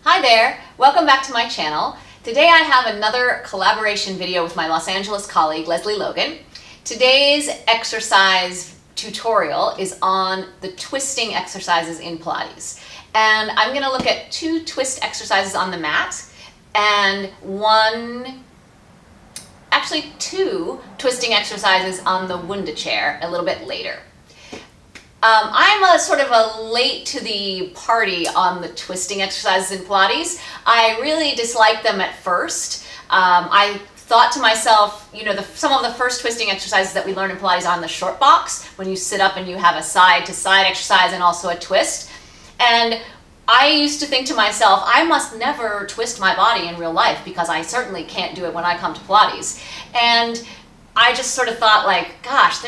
Hi there, welcome back to my channel. Today I have another collaboration video with my Los Angeles colleague, Lesley Logan. Today's exercise tutorial is on the twisting exercises in Pilates. And I'm going to look at two twist exercises on the mat and two twisting exercises on the Wunda Chair a little bit later. I'm a sort of a late to the party on the twisting exercises in Pilates. I really disliked them at first. I thought to myself, you know, some of the first twisting exercises that we learn in Pilates are on the short box, when you sit up and you have a side to side exercise and also a twist. And I used to think to myself, I must never twist my body in real life because I certainly can't do it when I come to Pilates. And I just sort of thought like, gosh,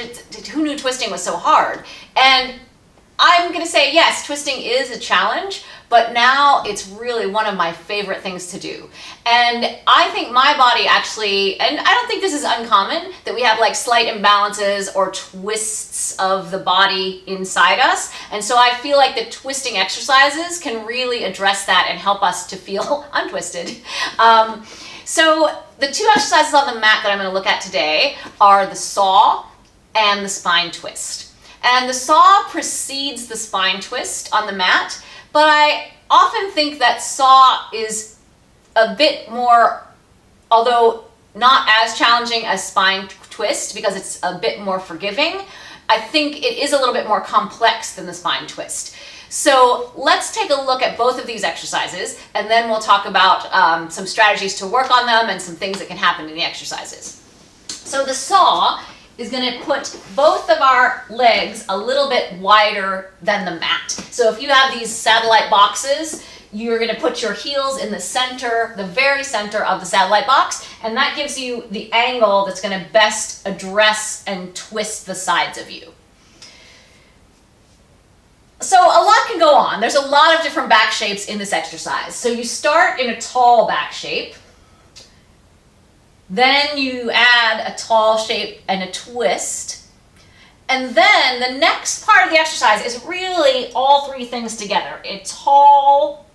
who knew twisting was so hard? And I'm going to say, yes, twisting is a challenge, but now it's really one of my favorite things to do. And I think my body actually, and I don't think this is uncommon, that we have like slight imbalances or twists of the body inside us. And so I feel like the twisting exercises can really address that and help us to feel untwisted. So the two exercises on the mat that I'm going to look at today are the saw and the spine twist. And the saw precedes the spine twist on the mat, but I often think that saw is a bit more, although not as challenging as spine twist because it's a bit more forgiving, I think it is a little bit more complex than the spine twist. So let's take a look at both of these exercises, and then we'll talk about some strategies to work on them and some things that can happen in the exercises. So the saw is going to put both of our legs a little bit wider than the mat. So if you have these satellite boxes, you're going to put your heels in the center, the very center of the satellite box, and that gives you the angle that's going to best address and twist the sides of you. So a lot can go on. There's a lot of different back shapes in this exercise. So you start in a tall back shape. Then you add a tall shape and a twist. And then the next part of the exercise is really all three things together. A tall,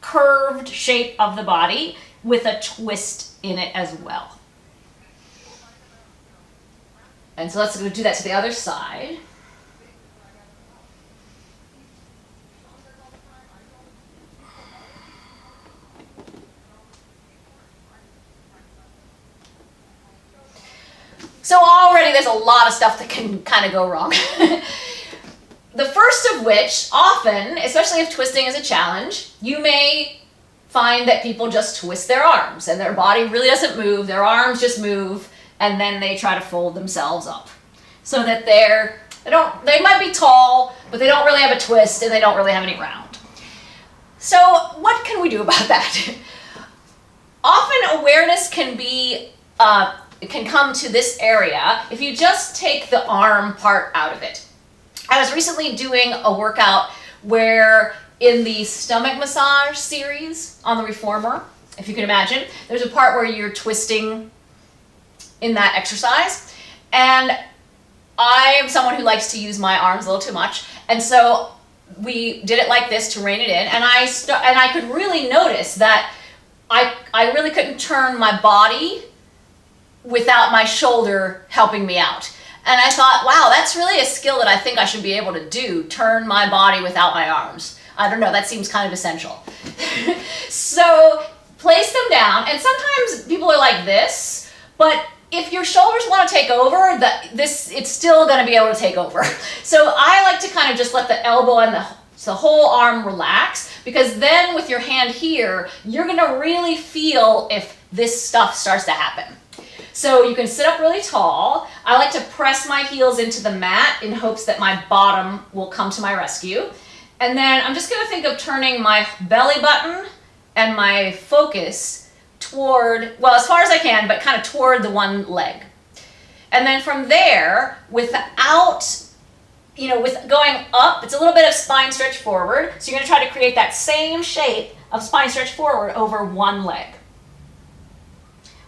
curved shape of the body with a twist in it as well. And so let's do that to the other side. So already there's a lot of stuff that can kind of go wrong. The first of which, often, especially if twisting is a challenge, you may find that people just twist their arms and their body really doesn't move, their arms just move, and then they try to fold themselves up. So that they might be tall, but they don't really have a twist and they don't really have any round. So what can we do about that? Often awareness can be it can come to this area if you just take the arm part out of it. I was recently doing a workout where in the stomach massage series on the reformer, if you can imagine, there's a part where you're twisting in that exercise. And I am someone who likes to use my arms a little too much. And so we did it like this to rein it in. And I could really notice that I really couldn't turn my body without my shoulder helping me out. And I thought, wow, that's really a skill that I think I should be able to do, turn my body without my arms. I don't know, that seems kind of essential. So place them down, and sometimes people are like this, but if your shoulders want to take over, it's still going to be able to take over. So I like to kind of just let the elbow and the whole arm relax, because then with your hand here, you're going to really feel if this stuff starts to happen. So you can sit up really tall. I like to press my heels into the mat in hopes that my bottom will come to my rescue. And then I'm just going to think of turning my belly button and my focus toward, well, as far as I can, but kind of toward the one leg. And then from there, with going up, it's a little bit of spine stretch forward. So you're going to try to create that same shape of spine stretch forward over one leg.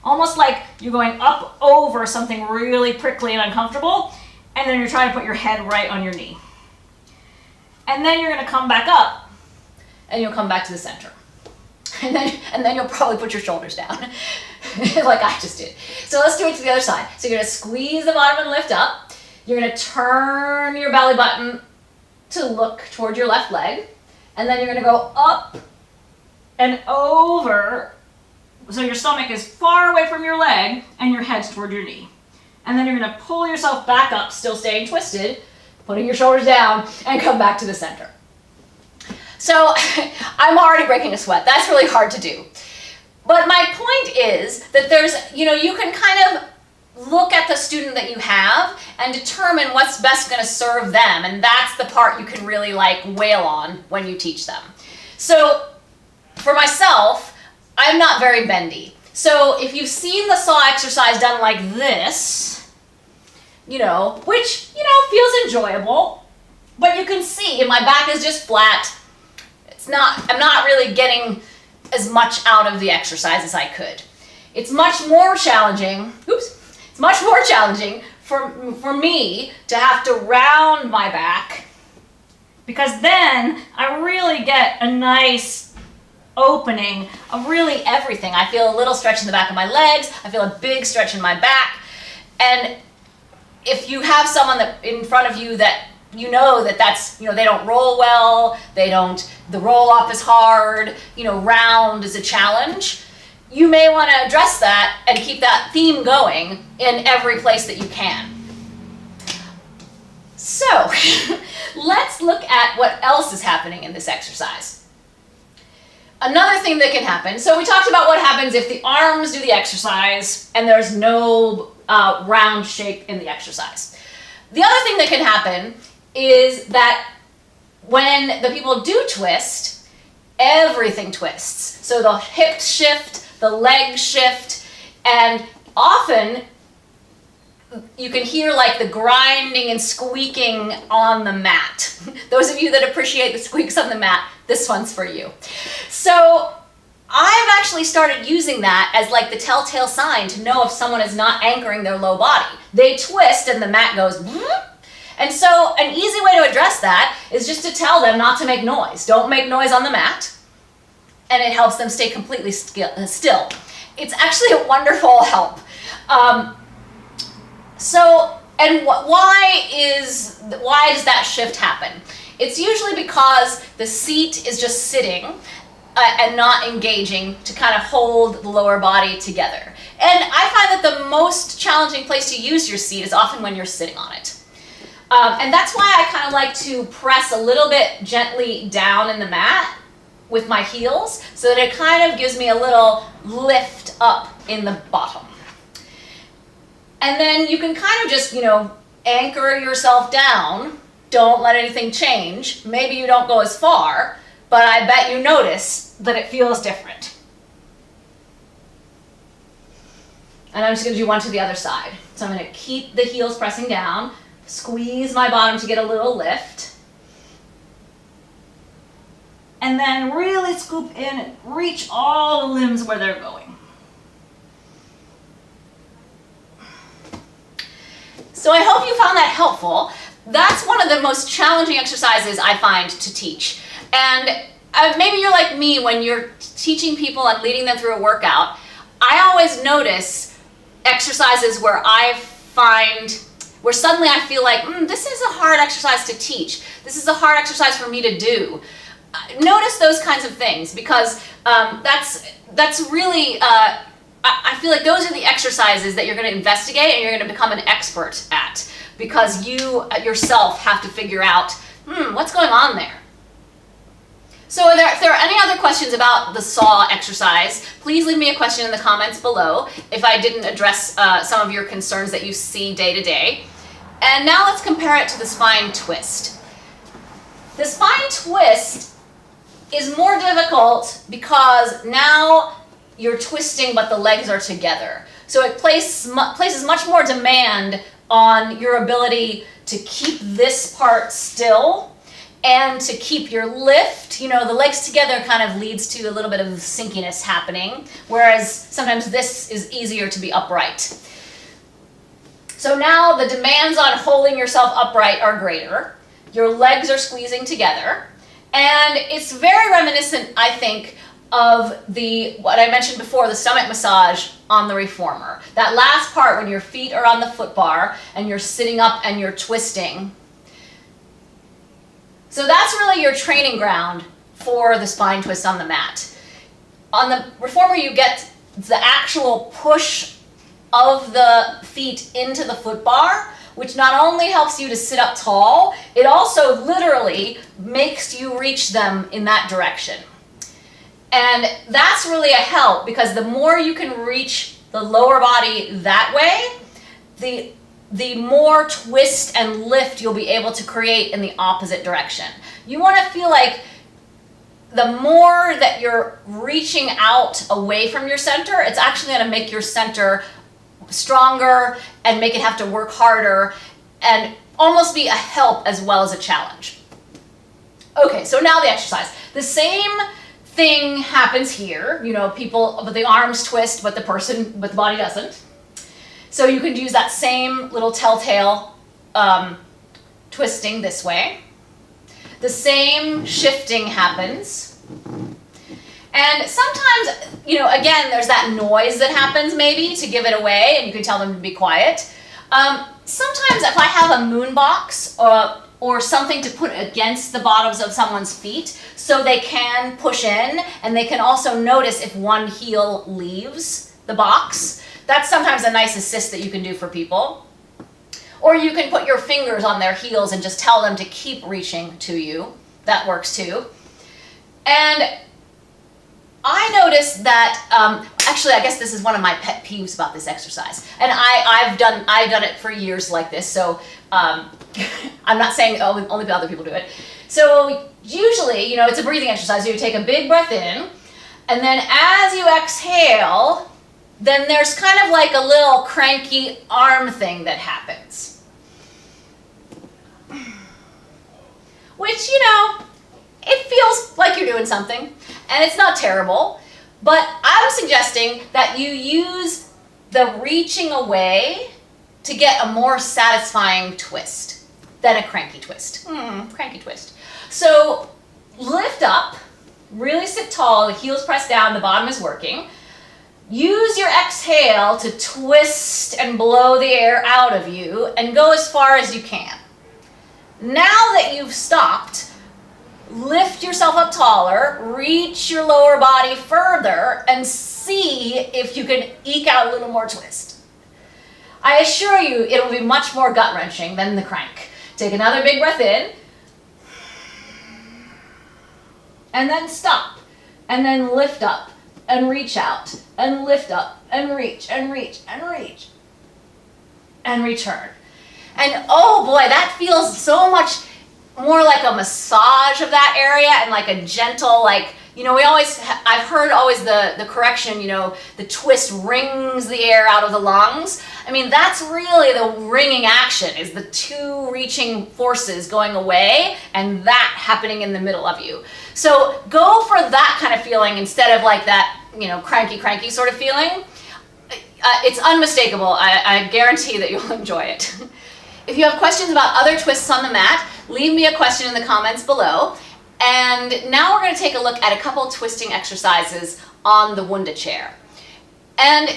Almost like you're going up over something really prickly and uncomfortable, and then you're trying to put your head right on your knee. And then you're going to come back up, and you'll come back to the center. And then you'll probably put your shoulders down like I just did. So let's do it to the other side. So you're gonna squeeze the bottom and lift up. You're gonna turn your belly button to look toward your left leg. And then you're gonna go up and over. So your stomach is far away from your leg and your head's toward your knee. And then you're gonna pull yourself back up, still staying twisted, putting your shoulders down, and come back to the center. So I'm already breaking a sweat. That's really hard to do. But my point is that there's, you can kind of look at the student that you have and determine what's best going to serve them. And that's the part you can really wail on when you teach them. So for myself, I'm not very bendy. So if you've seen the saw exercise done like this, which, feels enjoyable, but you can see my back is just flat. I'm not really getting as much out of the exercise as I could. It's much more challenging, it's much more challenging for me to have to round my back, because then I really get a nice opening of really everything. I feel a little stretch in the back of my legs, I feel a big stretch in my back, and if you have someone that in front of you that that's they don't roll well, the roll off is hard, round is a challenge, you may want to address that and keep that theme going in every place that you can. So let's look at what else is happening in this exercise. Another thing that can happen, so we talked about what happens if the arms do the exercise and there's no round shape in the exercise. The other thing that can happen is that when the people do twist, everything twists. So the hips shift, the legs shift, and often you can hear the grinding and squeaking on the mat. Those of you that appreciate the squeaks on the mat, this one's for you. So I've actually started using that as the telltale sign to know if someone is not anchoring their low body. They twist and the mat goes, and so an easy way to address that is just to tell them not to make noise. Don't make noise on the mat, and it helps them stay completely still. It's actually a wonderful help. Why does that shift happen? It's usually because the seat is just sitting and not engaging to kind of hold the lower body together. And I find that the most challenging place to use your seat is often when you're sitting on it. And that's why I kind of like to press a little bit gently down in the mat with my heels so that it kind of gives me a little lift up in the bottom. And then you can kind of just, anchor yourself down. Don't let anything change. Maybe you don't go as far, but I bet you notice that it feels different. And I'm just going to do one to the other side. So I'm going to keep the heels pressing down, squeeze my bottom to get a little lift, and then really scoop in and reach all the limbs where they're going. So I hope you found that helpful. That's one of the most challenging exercises I find to teach. And maybe you're like me when you're teaching people and leading them through a workout. I always notice exercises where suddenly I feel this is a hard exercise to teach. This is a hard exercise for me to do. Notice those kinds of things, because that's really, I feel like those are the exercises that you're going to investigate and you're going to become an expert at, because you yourself have to figure out, what's going on there? So if there are any other questions about the saw exercise, please leave me a question in the comments below if I didn't address some of your concerns that you see day to day. And now let's compare it to the spine twist. The spine twist is more difficult because now you're twisting but the legs are together. So it places much more demand on your ability to keep this part still and to keep your lift. The legs together kind of leads to a little bit of sinkiness happening, whereas sometimes this is easier to be upright. So now the demands on holding yourself upright are greater. Your legs are squeezing together. And it's very reminiscent, I think, of what I mentioned before, the stomach massage on the reformer. That last part when your feet are on the foot bar and you're sitting up and you're twisting. So that's really your training ground for the spine twist on the mat. On the reformer, you get the actual push of the feet into the foot bar, which not only helps you to sit up tall, it also literally makes you reach them in that direction. And that's really a help, because the more you can reach the lower body that way, the more twist and lift you'll be able to create in the opposite direction. You want to feel like the more that you're reaching out away from your center, it's actually going to make your center stronger and make it have to work harder and almost be a help as well as a challenge. Okay, so now the exercise. The same thing happens here. You know, people, but the arms twist, but the body doesn't. So you could use that same little telltale twisting this way. The same shifting happens. And sometimes, you know, again, there's that noise that happens maybe to give it away, and you can tell them to be quiet. Sometimes if I have a moon box or something to put against the bottoms of someone's feet so they can push in, and they can also notice if one heel leaves the box, that's sometimes a nice assist that you can do for people. Or you can put your fingers on their heels and just tell them to keep reaching to you. That works too. And I noticed that, actually, I guess this is one of my pet peeves about this exercise. And I've done it for years like this, so I'm not saying only other people do it. So usually, you know, it's a breathing exercise. So you take a big breath in, and then as you exhale, then there's kind of like a little cranky arm thing that happens. Which, you know, it feels like you're doing something, and it's not terrible, but I'm suggesting that you use the reaching away to get a more satisfying twist than a cranky twist. Cranky twist. So lift up, really sit tall, the heels pressed down, the bottom is working. Use your exhale to twist and blow the air out of you and go as far as you can. Now that you've stopped, lift yourself up taller, reach your lower body further, and see if you can eke out a little more twist. I assure you it'll be much more gut-wrenching than the crank. Take another big breath in, and then stop, and then lift up, and reach out, and lift up, and reach, and reach, and reach, and return. And oh boy, that feels so much more like a massage of that area and like a gentle, like, you know, I've heard always the correction, you know, the twist wrings the air out of the lungs. I mean, that's really the wringing action, is the two reaching forces going away and that happening in the middle of you. So go for that kind of feeling instead of like that, you know, cranky sort of feeling. It's unmistakable. I guarantee that you'll enjoy it. If you have questions about other twists on the mat, leave me a question in the comments below. And now we're going to take a look at a couple twisting exercises on the Wunda Chair. And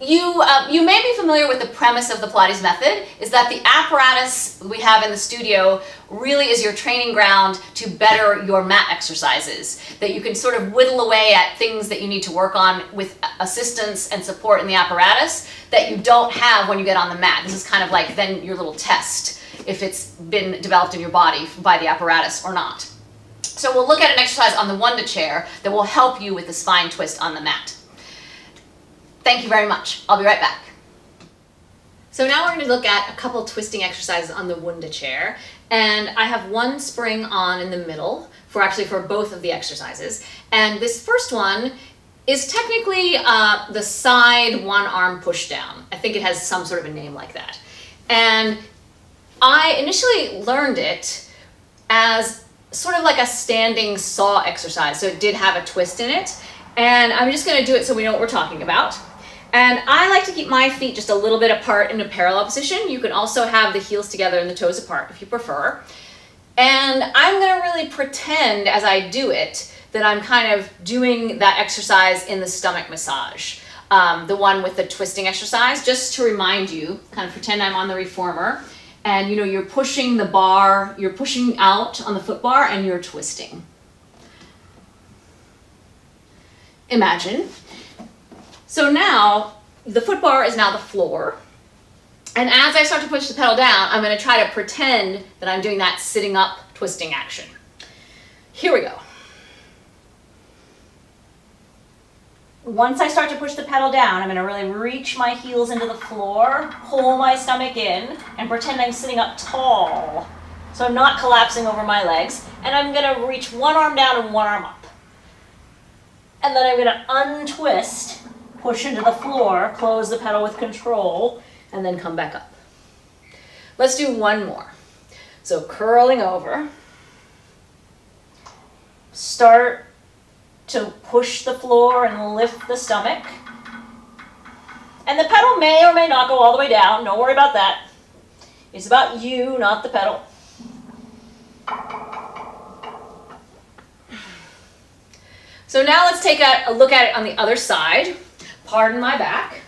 you may be familiar with the premise of the Pilates method, is that the apparatus we have in the studio really is your training ground to better your mat exercises, that you can sort of whittle away at things that you need to work on with assistance and support in the apparatus that you don't have when you get on the mat. This is kind of like then your little test if it's been developed in your body by the apparatus or not. So we'll look at an exercise on the Wunda Chair that will help you with the spine twist on the mat. Thank you very much. I'll be right back. So now we're going to look at a couple twisting exercises on the Wunda Chair. And I have one spring on in the middle for both of the exercises. And this first one is technically the side one arm push down. I think it has some sort of a name like that. And I initially learned it as sort of like a standing saw exercise. So it did have a twist in it. And I'm just going to do it so we know what we're talking about. And I like to keep my feet just a little bit apart in a parallel position. You can also have the heels together and the toes apart if you prefer. And I'm going to really pretend as I do it that I'm kind of doing that exercise in the stomach massage. The one with the twisting exercise, just to remind you, kind of pretend I'm on the reformer, and you're pushing the bar, you're pushing out on the foot bar and you're twisting. Imagine. So now the foot bar is now the floor, and as I start to push the pedal down, I'm going to try to pretend that I'm doing that sitting up twisting action. Here we go. Once I start to push the pedal down, I'm going to really reach my heels into the floor, pull my stomach in, and pretend I'm sitting up tall. So I'm not collapsing over my legs, and I'm going to reach one arm down and one arm up. And then I'm going to untwist, push into the floor, close the pedal with control, and then come back up. Let's do one more. So curling over, start to push the floor and lift the stomach. And the pedal may or may not go all the way down. Don't worry about that. It's about you, not the pedal. So now let's take a look at it on the other side. Pardon my back.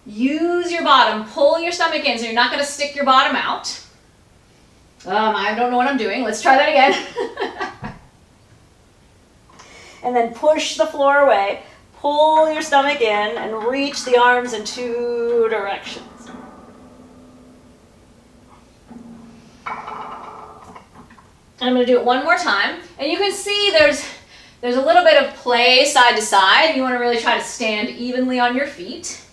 Use your bottom, pull your stomach in so you're not going to stick your bottom out. I don't know what I'm doing. Let's try that again. And then push the floor away. Pull your stomach in and reach the arms in two directions. I'm going to do it one more time. And you can see there's a little bit of play side to side. You want to really try to stand evenly on your feet.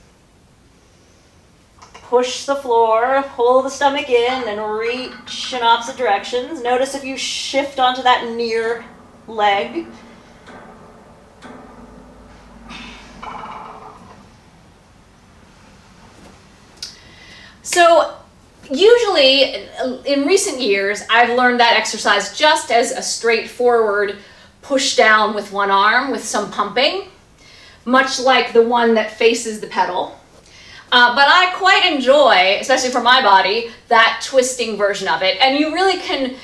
Push the floor, pull the stomach in, and reach in opposite directions. Notice if you shift onto that near leg. So usually, in recent years, I've learned that exercise just as a straightforward push down with one arm with some pumping, much like the one that faces the pedal. But I quite enjoy, especially for my body, that twisting version of it. And you really can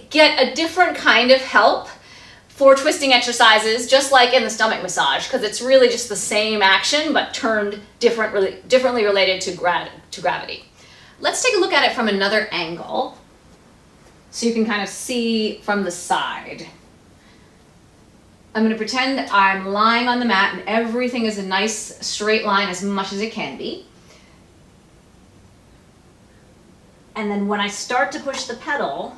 get a different kind of help for twisting exercises, just like in the stomach massage, because it's really just the same action, but turned differently related to gravity. Let's take a look at it from another angle, so you can kind of see from the side. I'm going to pretend I'm lying on the mat and everything is a nice straight line as much as it can be. And then when I start to push the pedal,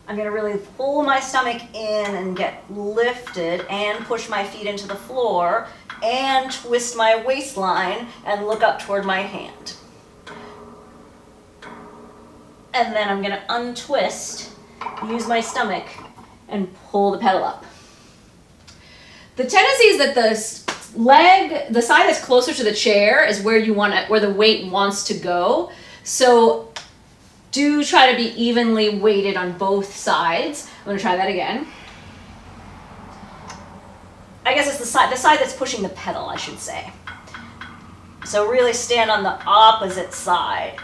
I'm going to really pull my stomach in and get lifted and push my feet into the floor and twist my waistline and look up toward my hand. And then I'm going to untwist, use my stomach, and pull the pedal up. The tendency is that the side that's closer to the chair is where where the weight wants to go. So do try to be evenly weighted on both sides. I'm going to try that again. I guess it's the side that's pushing the pedal, I should say. So really stand on the opposite side.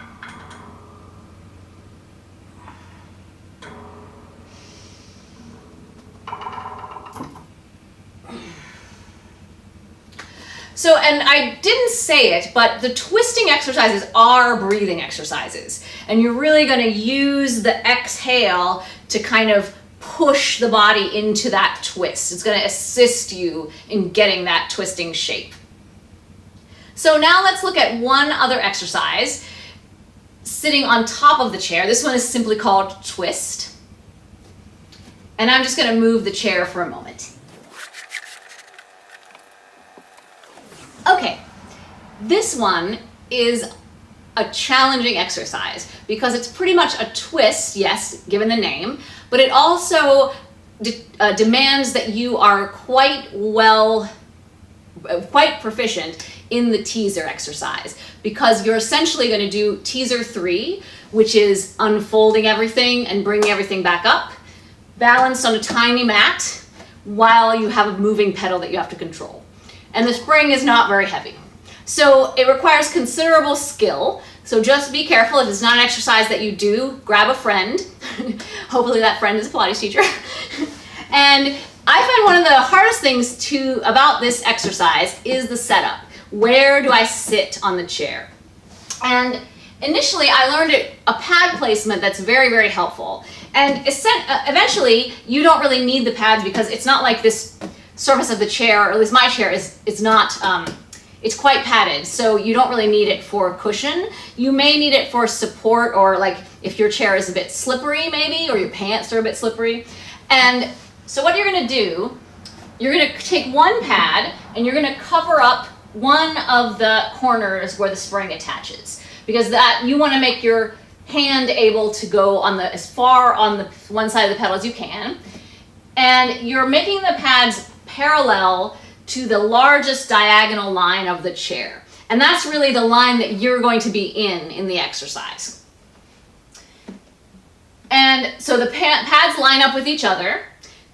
So, and I didn't say it, but the twisting exercises are breathing exercises. And you're really going to use the exhale to kind of push the body into that twist. It's going to assist you in getting that twisting shape. So now let's look at one other exercise, sitting on top of the chair. This one is simply called twist. And I'm just going to move the chair for a moment. Okay, this one is a challenging exercise because it's pretty much a twist, yes, given the name, but it also demands that you are quite proficient in the teaser exercise, because you're essentially going to do teaser 3, which is unfolding everything and bringing everything back up, balanced on a tiny mat while you have a moving pedal that you have to control. And the spring is not very heavy. So it requires considerable skill. So just be careful. If it's not an exercise that you do, grab a friend Hopefully that friend is a Pilates teacher. And I find one of the hardest things about this exercise is the setup. Where do I sit on the chair? And initially I learned a pad placement that's very, very helpful. And eventually you don't really need the pads because it's not like this surface of the chair, or at least my chair is not, it's quite padded, so you don't really need it for cushion. You may need it for support, or like if your chair is a bit slippery maybe, or your pants are a bit slippery. And so what you're gonna do, you're gonna take one pad and you're gonna cover up one of the corners where the spring attaches, because that you wanna make your hand able to go on as far on the one side of the pedal as you can. And you're making the pads parallel to the largest diagonal line of the chair. And that's really the line that you're going to be in the exercise. And so the pads line up with each other.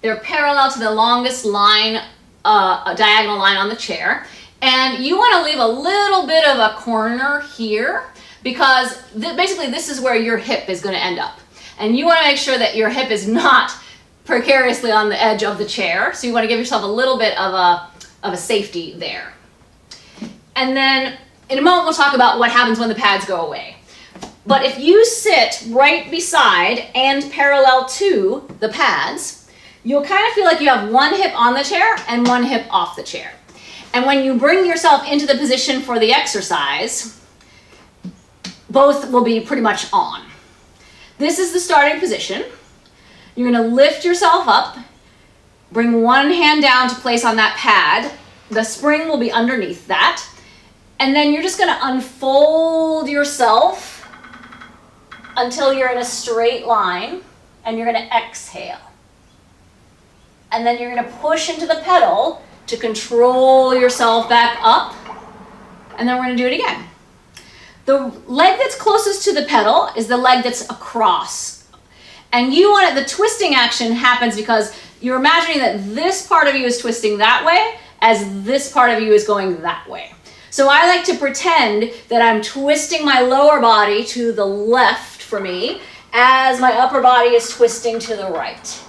They're parallel to the longest line, a diagonal line on the chair. And you want to leave a little bit of a corner here, because basically this is where your hip is going to end up. And you want to make sure that your hip is not precariously on the edge of the chair. So you want to give yourself a little bit of a safety there. And then in a moment we'll talk about what happens when the pads go away. But if you sit right beside and parallel to the pads, you'll kind of feel like you have one hip on the chair and one hip off the chair. And when you bring yourself into the position for the exercise, both will be pretty much on. This is the starting position. You're going to lift yourself up, bring one hand down to place on that pad. The spring will be underneath that. And then you're just going to unfold yourself until you're in a straight line, and you're going to exhale. And then you're going to push into the pedal to control yourself back up. And then we're going to do it again. The leg that's closest to the pedal is the leg that's across. And the twisting action happens because you're imagining that this part of you is twisting that way as this part of you is going that way. So I like to pretend that I'm twisting my lower body to the left for me as my upper body is twisting to the right.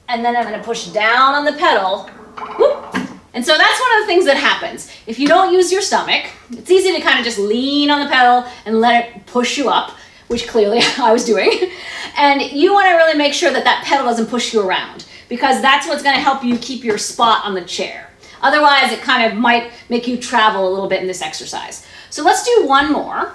And then I'm going to push down on the pedal. Whoop. And so that's one of the things that happens. If you don't use your stomach, it's easy to kind of just lean on the pedal and let it push you up, which clearly I was doing. And you want to really make sure that that pedal doesn't push you around, because that's what's going to help you keep your spot on the chair. Otherwise, it kind of might make you travel a little bit in this exercise. So let's do one more.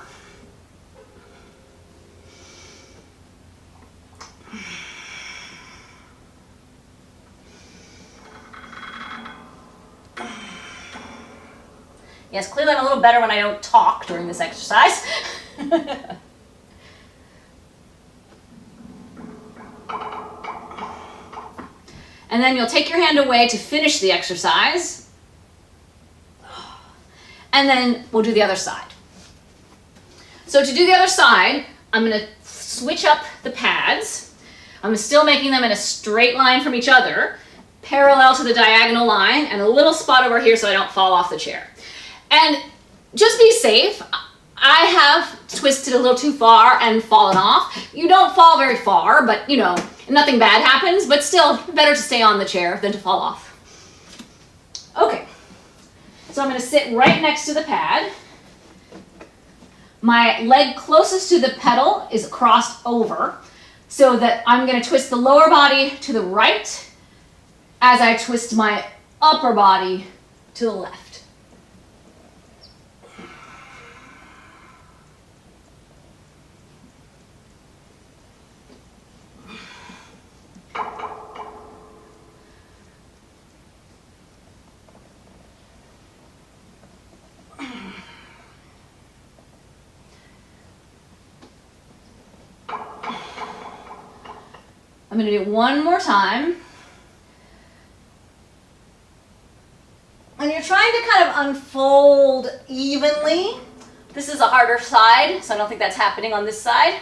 Yes, clearly I'm a little better when I don't talk during this exercise. And then you'll take your hand away to finish the exercise. And then we'll do the other side. So to do the other side, I'm going to switch up the pads. I'm still making them in a straight line from each other, parallel to the diagonal line, and a little spot over here so I don't fall off the chair. And just be safe. I have twisted a little too far and fallen off. You don't fall very far, but nothing bad happens, but still better to stay on the chair than to fall off. Okay, so I'm going to sit right next to the pad. My leg closest to the pedal is crossed over, so that I'm going to twist the lower body to the right as I twist my upper body to the left. I'm going to do it one more time. And you're trying to kind of unfold evenly. This is a harder side, so I don't think that's happening on this side.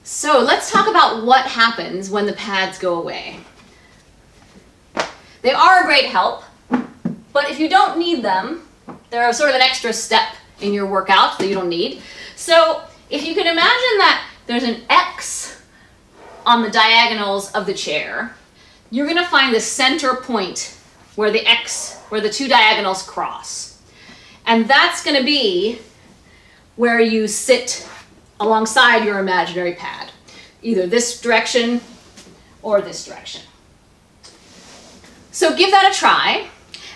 So let's talk about what happens when the pads go away. They are a great help, but if you don't need them, they're sort of an extra step in your workout that you don't need. So if you can imagine that there's an X on the diagonals of the chair, you're going to find the center point where the two diagonals cross. And that's going to be where you sit alongside your imaginary pad, either this direction or this direction. So give that a try,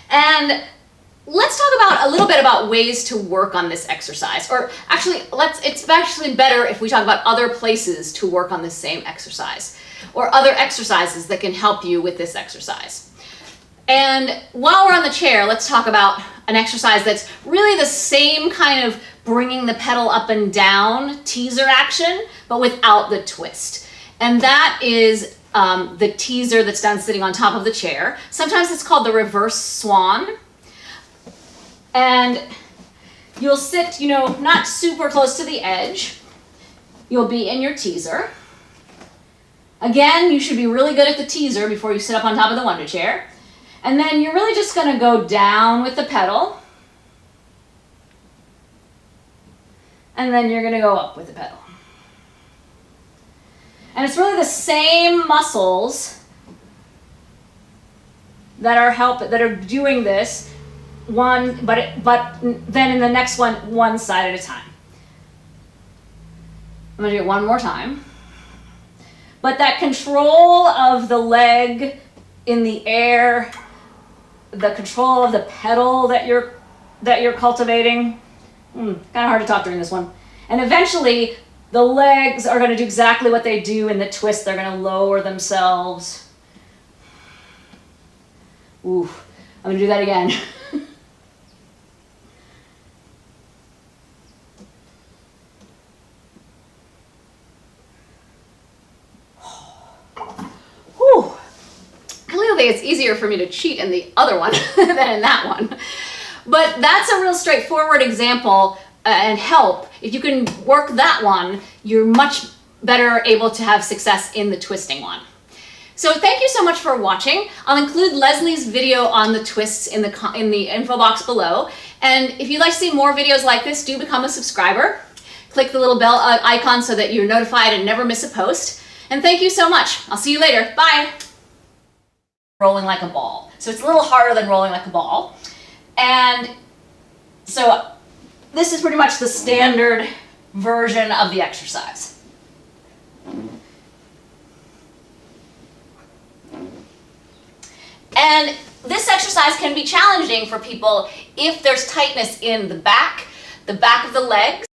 and let's talk about a little bit about ways to work on this exercise. Or actually, it's actually better if we talk about other places to work on the same exercise, or other exercises that can help you with this exercise. And while we're on the chair, let's talk about an exercise that's really the same kind of bringing the pedal up and down teaser action, but without the twist. And that is the teaser that's done sitting on top of the chair. Sometimes it's called the reverse swan. And you'll sit, not super close to the edge. You'll be in your teaser. Again, you should be really good at the teaser before you sit up on top of the Wunda Chair. And then you're really just going to go down with the pedal. And then you're going to go up with the pedal. And it's really the same muscles that are doing this but then in the next one side at a time. I'm going to do it one more time. But that control of the leg in the air, the control of the pedal that you're cultivating, kind of hard to talk during this one. And eventually, the legs are going to do exactly what they do in the twist. They're going to lower themselves. Ooh, I'm going to do that again. Whew. Clearly, it's easier for me to cheat in the other one than in that one. But that's a real straightforward example and help. If you can work that one, you're much better able to have success in the twisting one. So thank you so much for watching. I'll include Lesley's video on the twists in the info box below. And if you'd like to see more videos like this, do become a subscriber. Click the little bell icon so that you're notified and never miss a post. And thank you so much. I'll see you later. Bye. Rolling like a ball. So it's a little harder than rolling like a ball. And so this is pretty much the standard version of the exercise. And this exercise can be challenging for people if there's tightness in the back of the legs,